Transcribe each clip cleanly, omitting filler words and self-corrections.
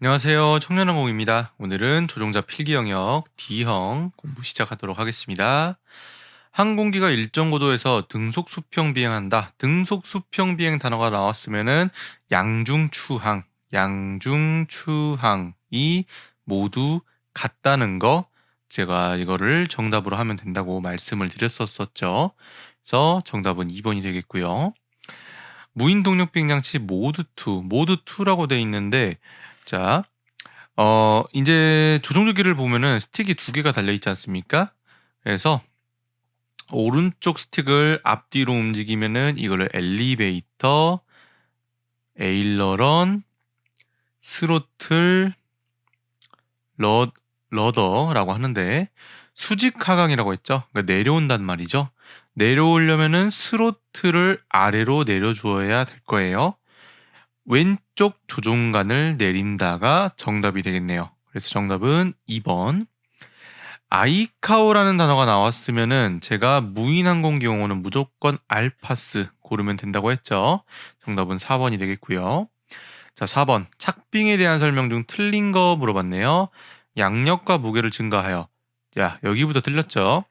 안녕하세요. 청년항공입니다. 오늘은 조종자 필기 영역 D형 공부 시작하도록 하겠습니다. 항공기가 일정 고도에서 등속 수평 비행한다. 등속 수평 비행 단어가 나왔으면은 양중추항이 모두 같다는 거 제가 이거를 정답으로 하면 된다고 말씀을 드렸었죠. 그래서 정답은 2번이 되겠고요. 무인 동력 비행 장치 모드2라고 돼 있는데 자, 이제 조종조기를 보면은 스틱이 두 개가 달려 있지 않습니까? 그래서 오른쪽 스틱을 앞뒤로 움직이면은 이거를 엘리베이터, 에일러런, 스로틀, 러더라고 하는데 수직 하강이라고 했죠. 그러니까 내려온단 말이죠. 내려오려면은 스로틀을 아래로 내려주어야 될 거예요. 왼쪽 조종간을 내린다가 정답이 되겠네요. 그래서 정답은 2번. 아이카오라는 단어가 나왔으면은 제가 무인항공기 용어는 무조건 알파스 고르면 된다고 했죠. 정답은 4번이 되겠고요. 자, 4번. 착빙에 대한 설명 중 틀린 거 물어봤네요. 양력과 무게를 증가하여. 야, 여기부터 틀렸죠?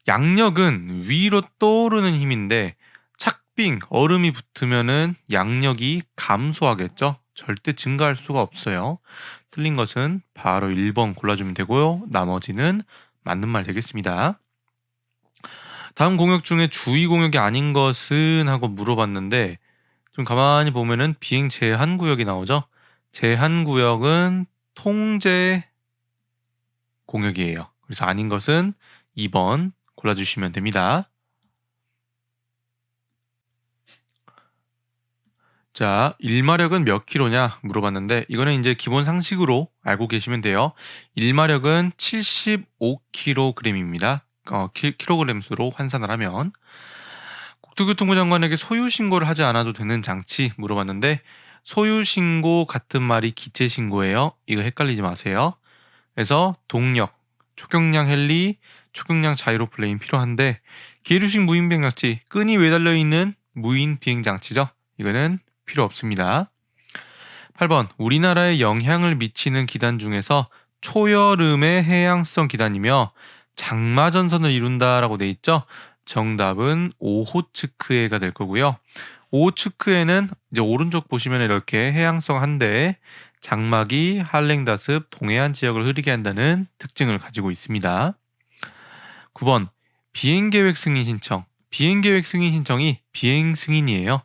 양력은 위로 떠오르는 힘인데 착빙, 얼음이 붙으면은 양력이 감소하겠죠? 절대 증가할 수가 없어요. 틀린 것은 바로 1번 골라주면 되고요. 나머지는 맞는 말 되겠습니다. 다음 공역 중에 주의 공역이 아닌 것은 하고 물어봤는데 좀 가만히 보면은 비행 제한 구역이 나오죠? 제한 구역은 통제 공역이에요. 그래서 아닌 것은 2번 골라주시면 됩니다. 자, 일마력은 몇 킬로냐 물어봤는데 이거는 이제 기본 상식으로 알고 계시면 돼요. 일마력은 75kg입니다. 킬로그램 수로 환산을 하면 국토교통부 장관에게 소유 신고를 하지 않아도 되는 장치 물어봤는데 소유 신고 같은 말이 기체 신고예요. 이거 헷갈리지 마세요. 그래서 동력, 초경량 헬리, 초경량 자이로플레인 필요한데 계류식 무인 비행 장치, 끈이 매달려 있는 무인 비행 장치죠. 이거는 필요 없습니다. 8번 우리나라에 영향을 미치는 기단 중에서 초여름의 해양성 기단이며 장마 전선을 이룬다라고 돼 있죠. 정답은 오호츠크해가 될 거고요. 오호츠크해는 이제 오른쪽 보시면 이렇게 해양성 한데 장막이 한랭다습 동해안 지역을 흐리게 한다는 특징을 가지고 있습니다. 9번 비행계획 승인 신청. 비행계획 승인 신청이 비행 승인이에요.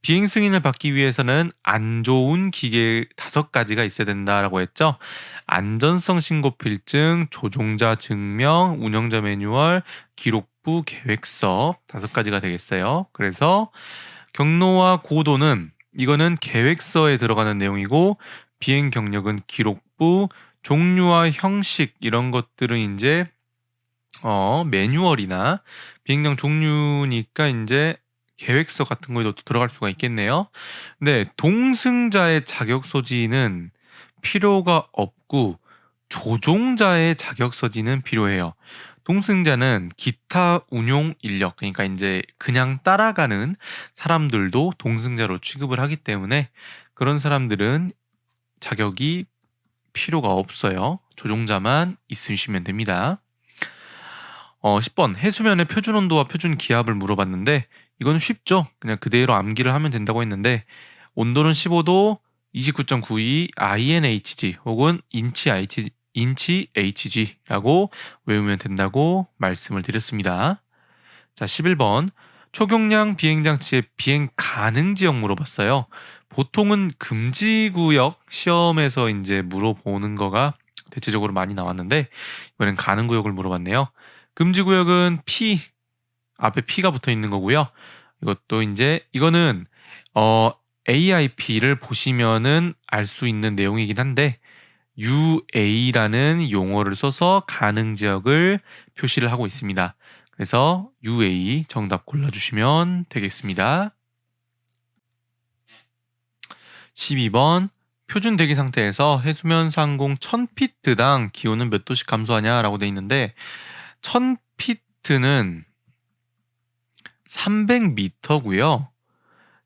비행 승인을 받기 위해서는 안 좋은 기계 5가지가 있어야 된다라고 했죠. 안전성 신고 필증, 조종자 증명, 운영자 매뉴얼, 기록부 계획서 5가지가 되겠어요. 그래서 경로와 고도는 이거는 계획서에 들어가는 내용이고 비행 경력은 기록부, 종류와 형식 이런 것들은 이제 매뉴얼이나 비행장 종류니까 이제 계획서 같은 거에도 들어갈 수가 있겠네요. 근데 동승자의 자격 소지는 필요가 없고 조종자의 자격 소지는 필요해요. 동승자는 기타 운용 인력, 그러니까 이제 그냥 따라가는 사람들도 동승자로 취급을 하기 때문에 그런 사람들은 자격이 필요가 없어요. 조종자만 있으시면 됩니다. 10번 해수면의 표준 온도와 표준 기압을 물어봤는데 이건 쉽죠. 그냥 그대로 암기를 하면 된다고 했는데 온도는 15도 29.92 INHG 혹은 인치 HG라고 외우면 된다고 말씀을 드렸습니다. 자, 11번 초경량 비행장치의 비행 가능 지역 물어봤어요. 보통은 금지 구역 시험에서 이제 물어보는 거가 대체적으로 많이 나왔는데 이번엔 가능 구역을 물어봤네요. 금지 구역은 P 앞에 P가 붙어 있는 거고요. 이것도 이제 이거는 AIP를 보시면은 알 수 있는 내용이긴 한데 UA라는 용어를 써서 가능 지역을 표시를 하고 있습니다. 그래서 UA 정답 골라주시면 되겠습니다. 12번 표준 대기 상태에서 해수면 상공 1000피트당 기온은 몇 도씩 감소하냐라고 돼 있는데 1000피트는 300m고요.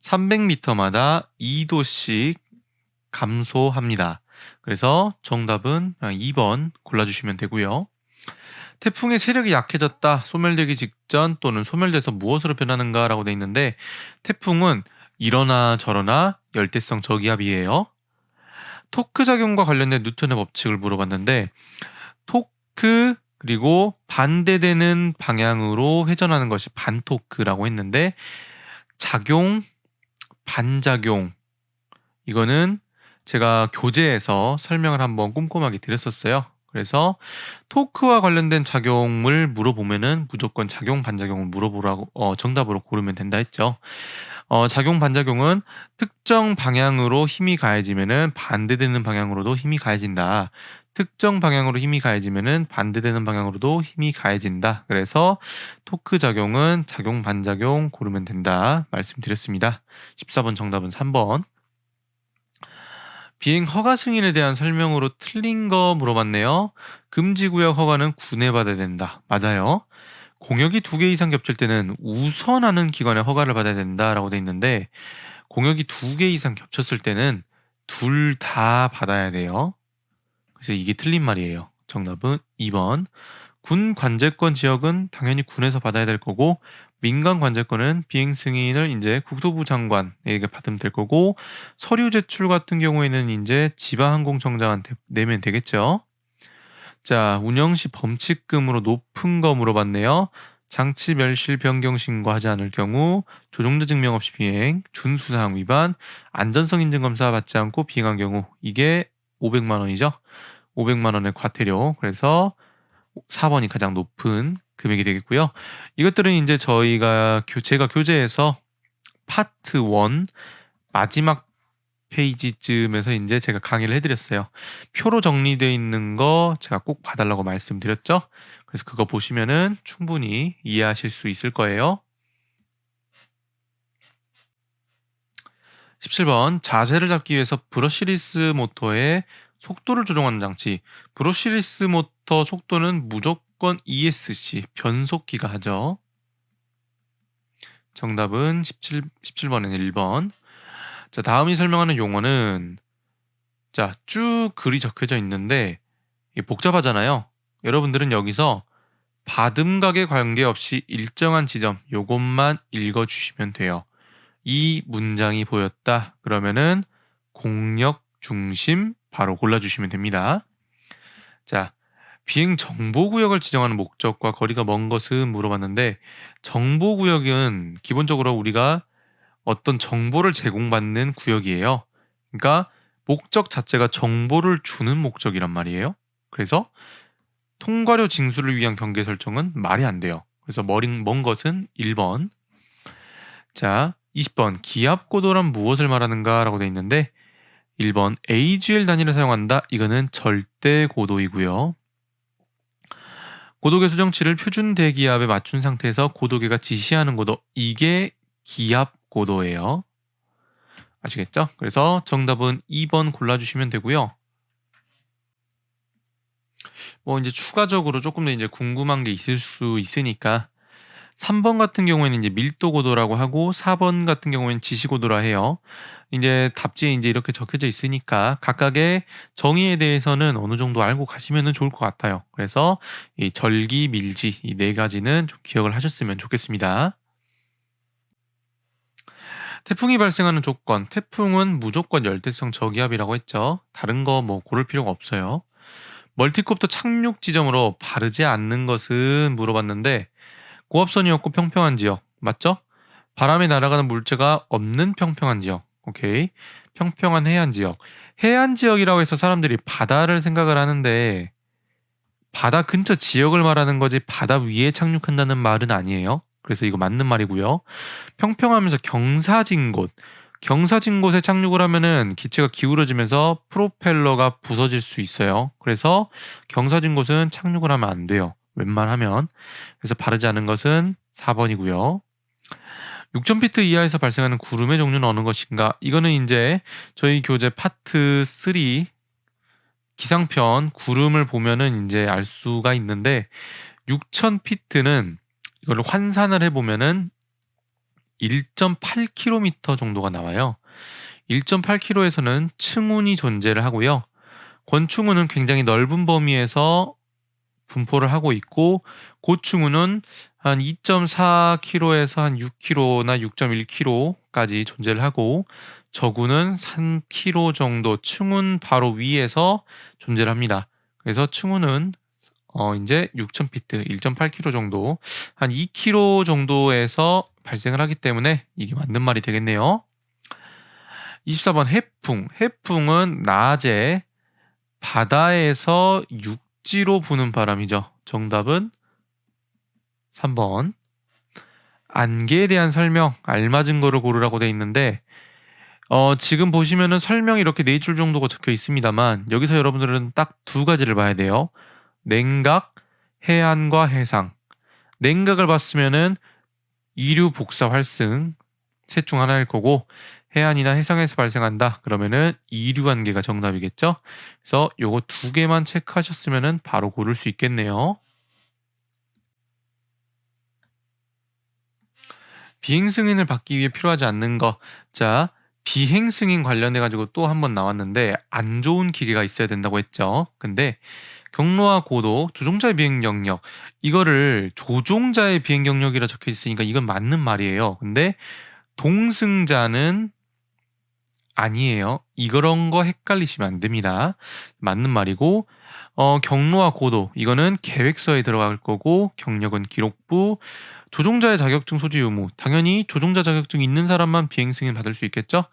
300m마다 2도씩 감소합니다. 그래서 정답은 2번 골라주시면 되고요. 태풍의 세력이 약해졌다, 소멸되기 직전 또는 소멸돼서 무엇으로 변하는가라고 돼 있는데 태풍은 이러나 저러나 열대성 저기압이에요. 토크 작용과 관련된 뉴턴의 법칙을 물어봤는데 토크 그리고 반대되는 방향으로 회전하는 것이 반토크라고 했는데 작용, 반작용 이거는 제가 교재에서 설명을 한번 꼼꼼하게 드렸었어요. 그래서 토크와 관련된 작용을 물어보면은 무조건 작용, 반작용을 물어보라고 정답으로 고르면 된다 했죠. 작용, 반작용은 특정 방향으로 힘이 가해지면은 반대되는 방향으로도 힘이 가해진다. 특정 방향으로 힘이 가해지면은 반대되는 방향으로도 힘이 가해진다. 그래서 토크 작용은 작용, 반작용 고르면 된다 말씀드렸습니다. 14번 정답은 3번. 비행 허가 승인에 대한 설명으로 틀린 거 물어봤네요. 금지구역 허가는 군에 받아야 된다. 맞아요. 공역이 2개 이상 겹칠 때는 우선하는 기관의 허가를 받아야 된다라고 돼 있는데 공역이 2개 이상 겹쳤을 때는 둘 다 받아야 돼요. 그래서 이게 틀린 말이에요. 정답은 2번. 군 관제권 지역은 당연히 군에서 받아야 될 거고 민간 관제권은 비행 승인을 이제 국토부 장관에게 받으면 될 거고 서류 제출 같은 경우에는 이제 지방항공청장한테 내면 되겠죠. 자, 운영 시 범칙금으로 높은 거 물어봤네요. 장치 멸실 변경 신고하지 않을 경우, 조종자 증명 없이 비행, 준수사항 위반, 안전성 인증 검사 받지 않고 비행한 경우 이게 500만 원이죠. 500만 원의 과태료. 그래서 4번이 가장 높은 금액이 되겠고요. 이것들은 이제 제가 교재에서 파트 1 마지막 페이지쯤에서 이제 제가 강의를 해드렸어요. 표로 정리되어 있는 거 제가 꼭 봐달라고 말씀드렸죠. 그래서 그거 보시면은 충분히 이해하실 수 있을 거예요. 17번 자세를 잡기 위해서 브러시리스 모터의 속도를 조정하는 장치. 브러시리스 모터 속도는 무조건 ESC 변속기가 하죠. 정답은 17번은 1번. 자, 다음이 설명하는 용어는 자, 쭉 글이 적혀져 있는데 이게 복잡하잖아요. 여러분들은 여기서 받음각에 관계없이 일정한 지점 요것만 읽어주시면 돼요. 이 문장이 보였다. 그러면은 공력 중심 바로 골라주시면 됩니다. 자, 비행 정보구역을 지정하는 목적과 거리가 먼 것은 물어봤는데 정보구역은 기본적으로 우리가 어떤 정보를 제공받는 구역이에요. 그러니까 목적 자체가 정보를 주는 목적이란 말이에요. 그래서 통과료 징수를 위한 경계 설정은 말이 안 돼요. 그래서 먼 것은 1번. 자, 20번 기압 고도란 무엇을 말하는가 라고 돼 있는데 1번 AGL 단위를 사용한다. 이거는 절대 고도이고요. 고도계 수정치를 표준 대기압에 맞춘 상태에서 고도계가 지시하는 고도 이게 기압 고도예요. 아시겠죠? 그래서 정답은 2번 골라주시면 되고요. 뭐 이제 추가적으로 조금 더 이제 궁금한 게 있을 수 있으니까 3번 같은 경우에는 이제 밀도 고도라고 하고 4번 같은 경우에는 지시 고도라 해요. 이제 답지에 이제 이렇게 적혀져 있으니까 각각의 정의에 대해서는 어느 정도 알고 가시면 좋을 것 같아요. 그래서 이 절기, 밀지 이 네 가지는 좀 기억을 하셨으면 좋겠습니다. 태풍이 발생하는 조건, 태풍은 무조건 열대성 저기압이라고 했죠. 다른 거 뭐 고를 필요가 없어요. 멀티콥터 착륙 지점으로 바르지 않는 것은 물어봤는데 고압선이 없고 평평한 지역 맞죠? 바람에 날아가는 물체가 없는 평평한 지역 오케이. 평평한 해안 지역. 해안 지역이라고 해서 사람들이 바다를 생각을 하는데 바다 근처 지역을 말하는 거지 바다 위에 착륙한다는 말은 아니에요. 그래서 이거 맞는 말이고요. 평평하면서 경사진 곳. 경사진 곳에 착륙을 하면은 기체가 기울어지면서 프로펠러가 부서질 수 있어요. 그래서 경사진 곳은 착륙을 하면 안 돼요. 웬만하면. 그래서 바르지 않은 것은 4번이고요. 6,000피트 이하에서 발생하는 구름의 종류는 어느 것인가? 이거는 이제 저희 교재 파트 3 기상편 구름을 보면은 이제 알 수가 있는데 6,000피트는 이거를 환산을 해보면은 1.8km 정도가 나와요. 1.8km에서는 층운이 존재를 하고요. 권충운은 굉장히 넓은 범위에서 분포를 하고 있고 고충운은 한 2.4km에서 한 6km나 6.1km까지 존재를 하고 저군은 3km 정도 층운 바로 위에서 존재를 합니다. 그래서 층운은 이제 6,000피트, 1.8km 정도, 한 2km 정도에서 발생을 하기 때문에 이게 맞는 말이 되겠네요. 24번 해풍. 해풍은 낮에 바다에서 육지로 부는 바람이죠. 정답은 3번. 안개에 대한 설명, 알맞은 거를 고르라고 돼 있는데 지금 보시면은 설명이 이렇게 4줄 정도가 적혀 있습니다만 여기서 여러분들은 딱 두 가지를 봐야 돼요. 냉각, 해안과 해상. 냉각을 봤으면은 이류 복사 활승 셋 중 하나일 거고 해안이나 해상에서 발생한다. 그러면은 이류 안개가 정답이겠죠. 그래서 요거 두 개만 체크하셨으면은 바로 고를 수 있겠네요. 비행 승인을 받기 위해 필요하지 않는 거. 자, 비행 승인 관련해 가지고 또 한 번 나왔는데 안 좋은 기계가 있어야 된다고 했죠. 근데 경로와 고도, 조종자의 비행 경력 이거를 조종자의 비행 경력이라 적혀 있으니까 이건 맞는 말이에요. 근데 동승자는 아니에요. 이런 거 헷갈리시면 안 됩니다. 맞는 말이고 경로와 고도 이거는 계획서에 들어갈 거고 경력은 기록부, 조종자의 자격증 소지 의무 당연히 조종자 자격증 있는 사람만 비행 승인 받을 수 있겠죠.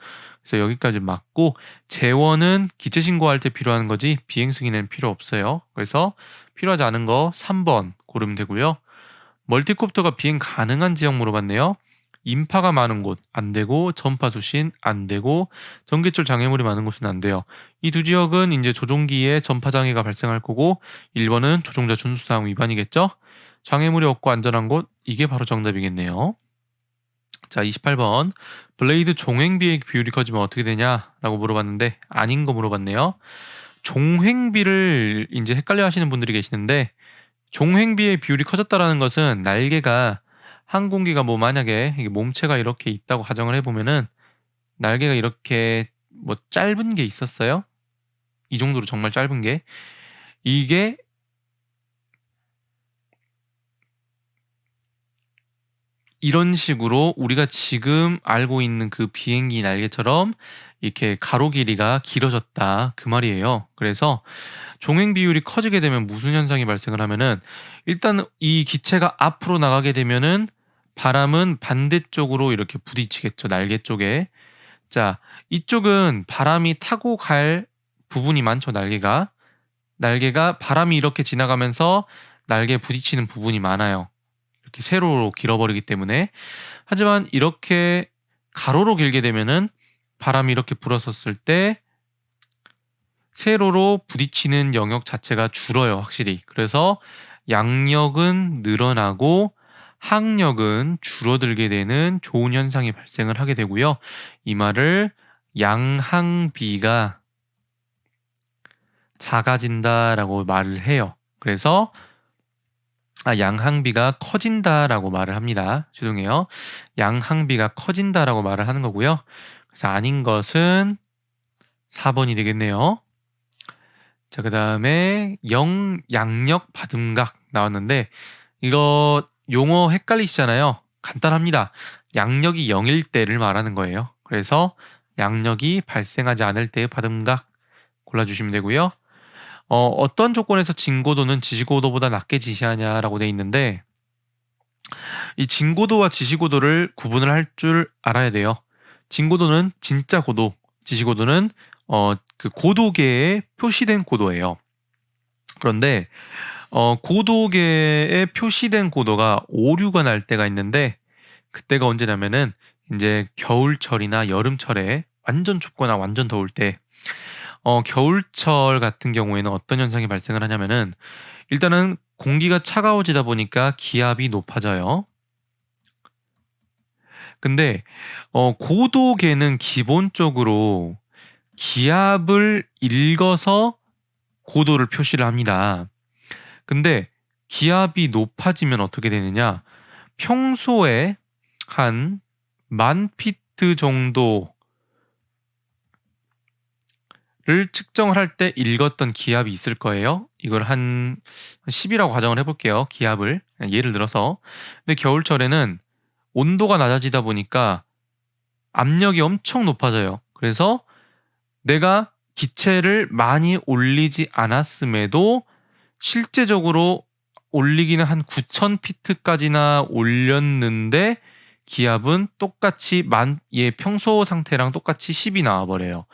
그래서 여기까지 맞고 재원은 기체 신고할 때 필요한 거지 비행 승인은 필요 없어요. 그래서 필요하지 않은 거 3번 고르면 되고요. 멀티콥터가 비행 가능한 지역 물어봤네요. 인파가 많은 곳 안 되고 전파 수신 안 되고 전기줄 장애물이 많은 곳은 안 돼요. 이 두 지역은 이제 조종기에 전파 장애가 발생할 거고 1번은 조종자 준수사항 위반이겠죠. 장애물이 없고 안전한 곳 이게 바로 정답이겠네요. 자 28번 블레이드 종횡비의 비율이 커지면 어떻게 되냐라고 물어봤는데 아닌 거 물어봤네요. 종횡비를 이제 헷갈려 하시는 분들이 계시는데 종횡비의 비율이 커졌다라는 것은 날개가 항공기가 뭐 만약에 이게 몸체가 이렇게 있다고 가정을 해보면은 날개가 이렇게 뭐 짧은 게 있었어요. 이 정도로 정말 짧은 게 이게 이런 식으로 우리가 지금 알고 있는 그 비행기 날개처럼 이렇게 가로 길이가 길어졌다 그 말이에요. 그래서 종횡 비율이 커지게 되면 무슨 현상이 발생을 하면은 일단 이 기체가 앞으로 나가게 되면은 바람은 반대쪽으로 이렇게 부딪히겠죠. 날개 쪽에. 자, 이쪽은 바람이 타고 갈 부분이 많죠. 날개가 바람이 이렇게 지나가면서 날개에 부딪히는 부분이 많아요. 이렇게 세로로 길어버리기 때문에. 하지만 이렇게 가로로 길게 되면은 바람이 이렇게 불어섰을 때 세로로 부딪히는 영역 자체가 줄어요, 확실히. 그래서 양력은 늘어나고 항력은 줄어들게 되는 좋은 현상이 발생을 하게 되고요. 이 말을 양항비가 작아진다라고 말을 해요. 그래서 양항비가 커진다라고 말을 합니다. 죄송해요. 양항비가 커진다라고 말을 하는 거고요. 그래서 아닌 것은 4번이 되겠네요. 자, 그 다음에 양력 받음각 나왔는데 이거 용어 헷갈리시잖아요. 간단합니다. 양력이 0일 때를 말하는 거예요. 그래서 양력이 발생하지 않을 때의 받음각 골라주시면 되고요. 어떤 조건에서 진고도는 지시고도보다 낮게 지시하냐라고 돼 있는데 이 진고도와 지시고도를 구분을 할 줄 알아야 돼요. 진고도는 진짜 고도, 지시고도는 그 고도계에 표시된 고도예요. 그런데 고도계에 표시된 고도가 오류가 날 때가 있는데 그때가 언제냐면은 이제 겨울철이나 여름철에 완전 춥거나 완전 더울 때 겨울철 같은 경우에는 어떤 현상이 발생을 하냐면은 일단은 공기가 차가워지다 보니까 기압이 높아져요. 근데 고도계는 기본적으로 기압을 읽어서 고도를 표시를 합니다. 근데 기압이 높아지면 어떻게 되느냐? 평소에 한 10,000피트 정도 측정을 할 때 읽었던 기압이 있을 거예요. 이걸 한 10이라고 가정을 해볼게요. 기압을. 예를 들어서. 근데 겨울철에는 온도가 낮아지다 보니까 압력이 엄청 높아져요. 그래서 내가 기체를 많이 올리지 않았음에도 실제적으로 올리기는 한 9,000피트까지나 올렸는데 기압은 똑같이 평소 상태랑 똑같이 10이 나와버려요.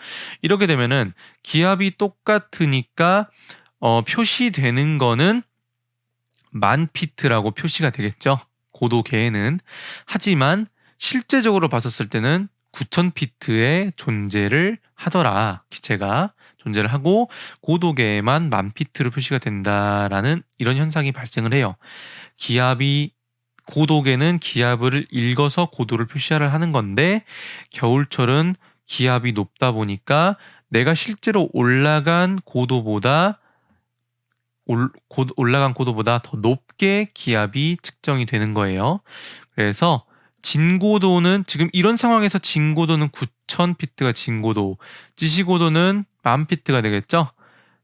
이렇게 되면은 기압이 똑같으니까 표시되는 거는 10,000피트라고 표시가 되겠죠. 고도계에는. 하지만 실제적으로 봤었을 때는 9,000피트의 존재를 하더라. 기체가 존재를 하고 고도계에만 10,000피트로 표시가 된다라는 이런 현상이 발생을 해요. 고도계는 기압을 읽어서 고도를 표시를 하는 건데 겨울철은 기압이 높다 보니까 내가 실제로 올라간 고도보다 더 높게 기압이 측정이 되는 거예요. 그래서 진고도는 지금 이런 상황에서 진고도는 9,000피트가 진고도, 지시고도는 10,000피트가 되겠죠?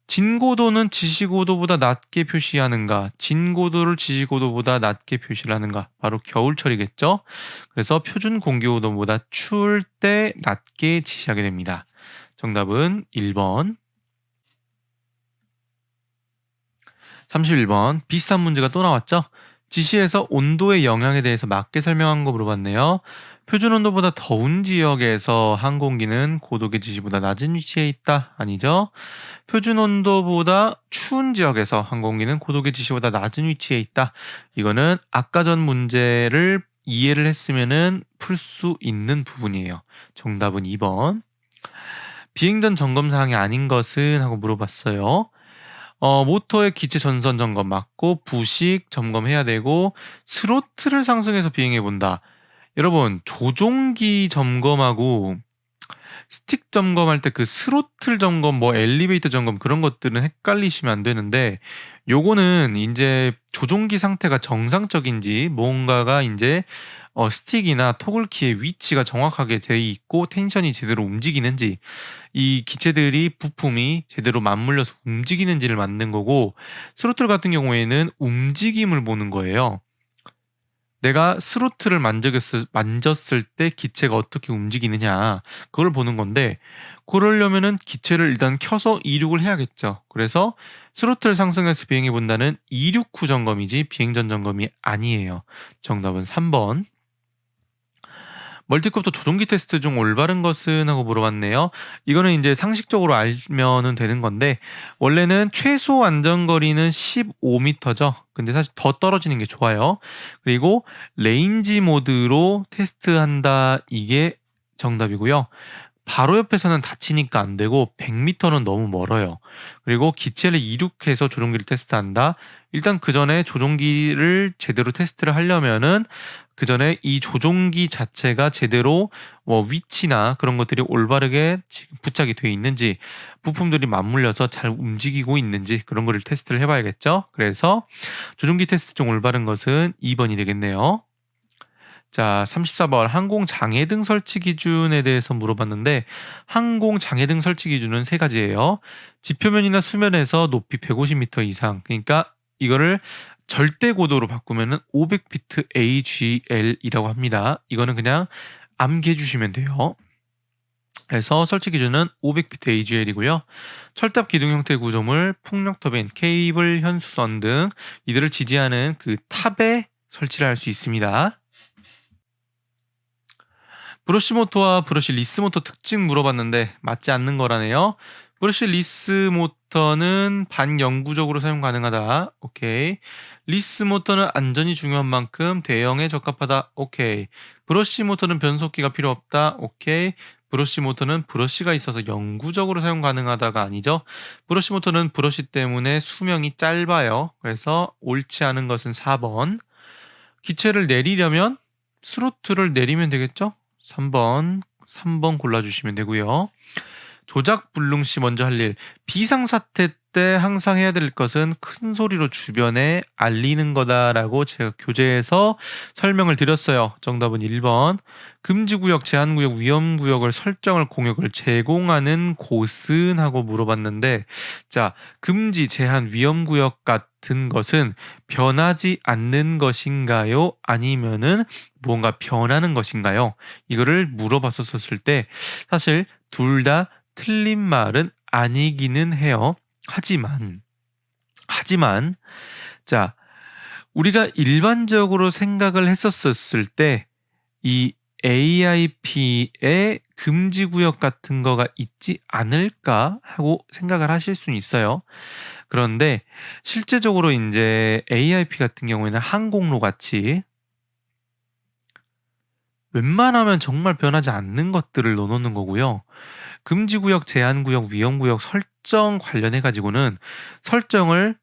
진고도는 지시고도보다 낮게 표시하는가, 진고도를 지시고도보다 낮게 표시를 하는가, 바로 겨울철이겠죠? 그래서 표준 공기오도보다 추울 때 낮게 지시하게 됩니다. 정답은 1번. 31번. 비슷한 문제가 또 나왔죠? 지시에서 온도의 영향에 대해서 맞게 설명한 거 물어봤네요. 표준 온도보다 더운 지역에서 항공기는 고도계 지시보다 낮은 위치에 있다. 아니죠? 표준 온도보다 추운 지역에서 항공기는 고도계 지시보다 낮은 위치에 있다. 이거는 아까 전 문제를 이해를 했으면은 풀 수 있는 부분이에요. 정답은 2번. 비행 전 점검 사항이 아닌 것은 하고 물어봤어요. 모터의 기체 전선 점검 맞고 부식 점검해야 되고 스로틀을 상승해서 비행해 본다. 여러분, 조종기 점검하고 스틱 점검할 때 그 스로틀 점검, 엘리베이터 점검 그런 것들은 헷갈리시면 안 되는데 요거는 이제 조종기 상태가 정상적인지 뭔가가 이제 스틱이나 토글키의 위치가 정확하게 돼 있고 텐션이 제대로 움직이는지 이 기체들이 부품이 제대로 맞물려서 움직이는지를 만든 거고 스로틀 같은 경우에는 움직임을 보는 거예요. 내가 스로틀을 만졌을 때 기체가 어떻게 움직이느냐 그걸 보는 건데 그러려면은 기체를 일단 켜서 이륙을 해야겠죠. 그래서 스로틀 상승해서 비행해 본다는 이륙 후 점검이지 비행 전 점검이 아니에요. 정답은 3번. 멀티콥터 조종기 테스트 중 올바른 것은 하고 물어봤네요. 이거는 이제 상식적으로 알면은 되는 건데 원래는 최소 안전거리는 15m죠. 근데 사실 더 떨어지는 게 좋아요. 그리고 레인지 모드로 테스트한다. 이게 정답이고요. 바로 옆에서는 다치니까 안 되고 100m는 너무 멀어요. 그리고 기체를 이륙해서 조종기를 테스트한다. 일단 그 전에 조종기를 제대로 테스트를 하려면은 그 전에 이 조종기 자체가 제대로 위치나 그런 것들이 올바르게 부착이 되어 있는지 부품들이 맞물려서 잘 움직이고 있는지 그런 거를 테스트를 해봐야겠죠. 그래서 조종기 테스트 중 올바른 것은 2번이 되겠네요. 자, 34번 항공 장애등 설치 기준에 대해서 물어봤는데 항공 장애등 설치 기준은 세 가지예요. 지표면이나 수면에서 높이 150m 이상. 그러니까 이거를 절대 고도로 바꾸면은 500피트 AGL이라고 합니다. 이거는 그냥 암기해 주시면 돼요. 그래서 설치 기준은 500피트 AGL이고요. 철탑 기둥 형태의 구조물, 풍력 터빈, 케이블, 현수선 등 이들을 지지하는 그 탑에 설치를 할 수 있습니다. 브러쉬 모터와 브러쉬 리스 모터 특징 물어봤는데 맞지 않는 거라네요. 브러쉬 리스 모터는 반영구적으로 사용 가능하다. 오케이. 리스 모터는 안전이 중요한 만큼 대형에 적합하다. 오케이. 브러쉬 모터는 변속기가 필요 없다. 오케이. 브러쉬 모터는 브러쉬가 있어서 영구적으로 사용 가능하다가 아니죠. 브러쉬 모터는 브러쉬 때문에 수명이 짧아요. 그래서 옳지 않은 것은 4번. 기체를 내리려면 스로틀을 내리면 되겠죠? 3번 골라주시면 되고요. 조작 불능 시 먼저 할 일. 비상사태 때 항상 해야 될 것은 큰 소리로 주변에 알리는 거다라고 제가 교재에서 설명을 드렸어요. 정답은 1번. 금지구역, 제한구역, 위험구역을 설정할 공역을 제공하는 곳은 하고 물어봤는데, 자, 금지, 제한, 위험구역 같은 것은 변하지 않는 것인가요? 아니면은 무언가 변하는 것인가요? 이거를 물어봤었을 때 사실 둘 다 틀린 말은 아니기는 해요. 하지만, 자, 우리가 일반적으로 생각을 했었을 때, 이 AIP에 금지구역 같은 거가 있지 않을까 하고 생각을 하실 수는 있어요. 그런데 실제적으로 이제 AIP 같은 경우에는 항공로 같이 웬만하면 정말 변하지 않는 것들을 넣어놓는 거고요. 금지구역, 제한구역, 위험구역 설정 관련해 가지고는 설정을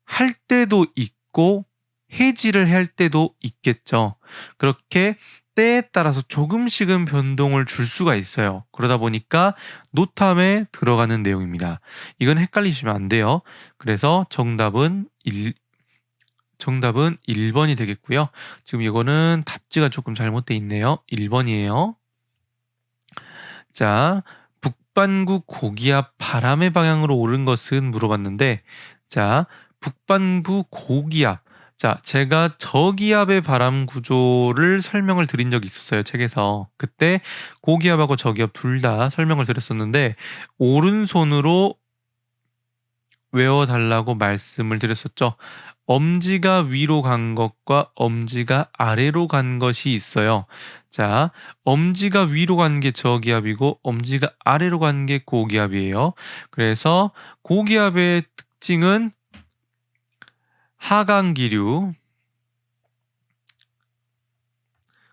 할 때도 있고 해지를 할 때도 있겠죠. 그렇게 때에 따라서 조금씩은 변동을 줄 수가 있어요. 그러다 보니까 노탐에 들어가는 내용입니다. 이건 헷갈리시면 안 돼요. 그래서 정답은 1번이 되겠고요. 지금 이거는 답지가 조금 잘못돼 있네요. 1번이에요. 자, 북반구 고기압 바람의 방향으로 오른 것은 물어봤는데, 자, 북반구 고기압. 자, 제가 저기압의 바람 구조를 설명을 드린 적이 있었어요, 책에서. 그때 고기압하고 저기압 둘 다 설명을 드렸었는데, 오른손으로 외워달라고 말씀을 드렸었죠. 엄지가 위로 간 것과 엄지가 아래로 간 것이 있어요. 자, 엄지가 위로 간 게 저기압이고 엄지가 아래로 간 게 고기압이에요. 그래서 고기압의 특징은 하강기류,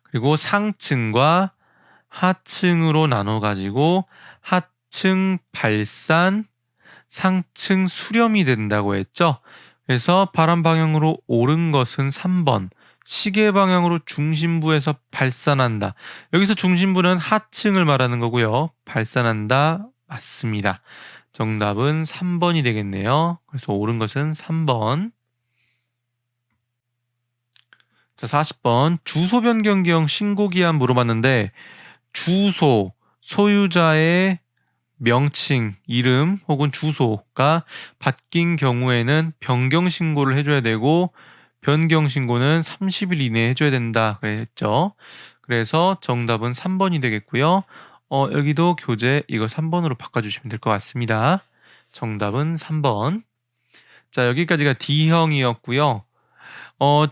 그리고 상층과 하층으로 나눠가지고 하층 발산, 상층 수렴이 된다고 했죠. 그래서 바람 방향으로 오른 것은 3번. 시계 방향으로 중심부에서 발산한다. 여기서 중심부는 하층을 말하는 거고요. 발산한다. 맞습니다. 정답은 3번이 되겠네요. 그래서 옳은 것은 3번. 자, 40번. 주소 변경 기형 신고 기한 물어봤는데 주소, 소유자의 명칭, 이름 혹은 주소가 바뀐 경우에는 변경 신고를 해줘야 되고 변경 신고는 30일 이내에 해줘야 된다 그랬죠. 그래서 정답은 3번이 되겠고요. 여기도 교재 이거 3번으로 바꿔주시면 될 것 같습니다. 정답은 3번. 자, 여기까지가 D형이었고요.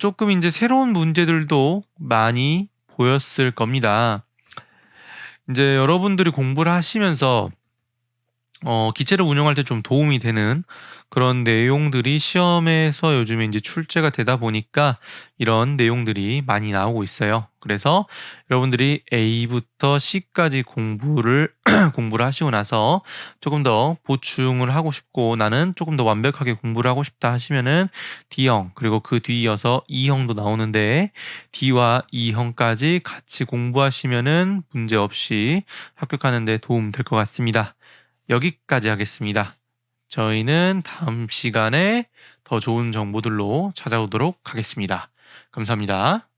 조금 이제 새로운 문제들도 많이 보였을 겁니다. 이제 여러분들이 공부를 하시면서 기체를 운영할 때 좀 도움이 되는 그런 내용들이 시험에서 요즘에 이제 출제가 되다 보니까 이런 내용들이 많이 나오고 있어요. 그래서 여러분들이 A부터 C까지 공부를 하시고 나서 조금 더 보충을 하고 싶고 나는 조금 더 완벽하게 공부를 하고 싶다 하시면은 D형 그리고 그 뒤이어서 E형도 나오는데 D와 E형까지 같이 공부하시면은 문제 없이 합격하는 데 도움 될 것 같습니다. 여기까지 하겠습니다. 저희는 다음 시간에 더 좋은 정보들로 찾아오도록 하겠습니다. 감사합니다.